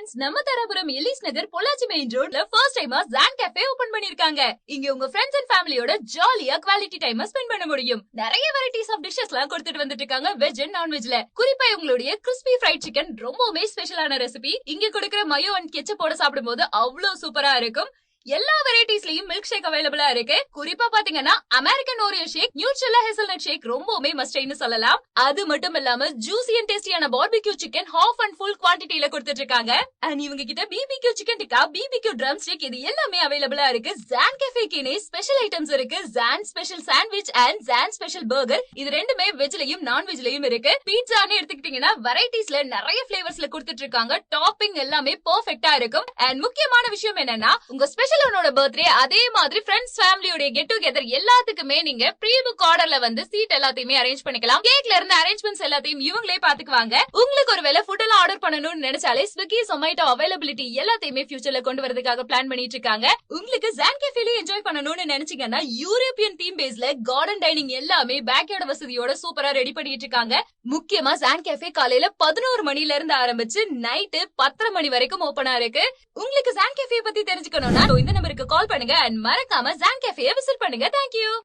Friends, நம்ம Dharapuram Ellis நகர் Pollachi main ரோட்ல first டைமா ஜான் கேஃபே ஓபன் பண்ணிருக்காங்க. இங்க உங்க ஃப்ரெண்ட்ஸ் அண்ட் ஃபேமிலியோட ஜாலியா குவாலிட்டி டைம் ஸ்பெண்ட் பண்ண முடியும். நிறைய வெரைட்டிஸ் ஆஃப் டிஷஸ்லாம் கொடுத்துட்டு வந்துட்டு இருக்காங்க வெஜ் அண்ட் நான்வெஜ்ல. குறிப்பா உங்களுடைய கிறிஸ்பி ஃப்ரைட் சிக்கன் ரொம்பவே ஸ்பெஷலான ரெசிபி. இங்க கொடுக்கிற மயோ அண்ட் கெச்சப்போட சாப்பிடும்போது அவ்வளவு சூப்பரா இருக்கும். எல்லா வெரைட்டிஸ்லயும் மில்க் ஷேக் அவைலபிளா இருக்கு. குறிப்பா பாத்தீங்கன்னா American Oreo shake, Nutella hazelnut shake ரொம்பவே மஸ்ட்னு சொல்லலாம். அது மட்டும் இல்லாம ஜூசி அண்ட் டேஸ்டியான barbecue chicken half and full குவான்டிட்டில கொடுத்துட்டு இருக்காங்க. அண்ட் இவங்க கிட்ட BBQ chicken tikka, BBQ drumstick இது எல்லாமே அவைலபிளா இருக்கு. ஜான் கேஃபேக்கே ஸ்பெஷல் ஐட்டம்ஸ் இருக்கு. John special sandwich and John special burger இது ரெண்டுமே வெஜ்லயும் நான்வெஜ்லயும் இருக்கு. பீட்சான்னு எடுத்துக்கிட்டீங்கன்னா வெரைட்டிஸ்ல நிறைய ஃபிளேவர்ஸ்ல கொடுத்துட்டு இருக்காங்க. டாப்பிங் எல்லாமே பெர்ஃபெக்ட்டா இருக்கும். அண்ட் முக்கியமான விஷயம் என்னன்னா உங்க ஸ்பெஷல் பர்த்டே அதே மாதிரி ஃப்ரெண்ட்ஸ் ஃபேமிலியோட கெட் டுகெதர் எல்லாத்துக்குமே நீங்க ப்ரீ புக் ஆர்டர்ல வந்து சீட் எல்லாத்தையுமே அரேஞ்ச் பண்ணிக்கலாம். கேக்ல இருந்து அரேஞ்ச்மெண்ட்ஸ் எல்லாத்தையும் இவங்களே பாத்துக்குவாங்க. உங்களுக்கு ஒருவேளை ஃபுட் எல்லாம் ஆர்டர் பண்ணணும்னு நினைச்சாலே ஸ்விக்கி, சொமைட்டோ அவைலபிலிட்டி எல்லாத்தையுமே ஃபியூச்சர்ல கொண்டு வரதுக்காக பிளான் பண்ணிட்டு இருக்காங்க. உங்களுக்கு ஜான் கேஃபேல என்ஜாய் பண்ணணும்னு நினைச்சீங்கன்னா யூரோப்பியன் தீம் பேஸ்ல கார்டன் டைனிங் எல்லாமே பேக்யார்ட் வசதியோட சூப்பரா ரெடி பண்ணிட்டு இருக்காங்க. முக்கியமா ஜான் கேஃபே காலையில 11 மணில இருந்து ஆரம்பிச்சு நைட்டு 10:30 மணி வரைக்கும் ஓபனா இருக்கு. உங்களுக்கு ஜான் கேஃபே பத்தி தெரிஞ்சுக்கணும்னா இந்த நம்பருக்கு கால் பண்ணுங்க அண்ட் மறக்காம ஜான் கேஃபேயை விசிட் பண்ணுங்க. தேங்க்யூ.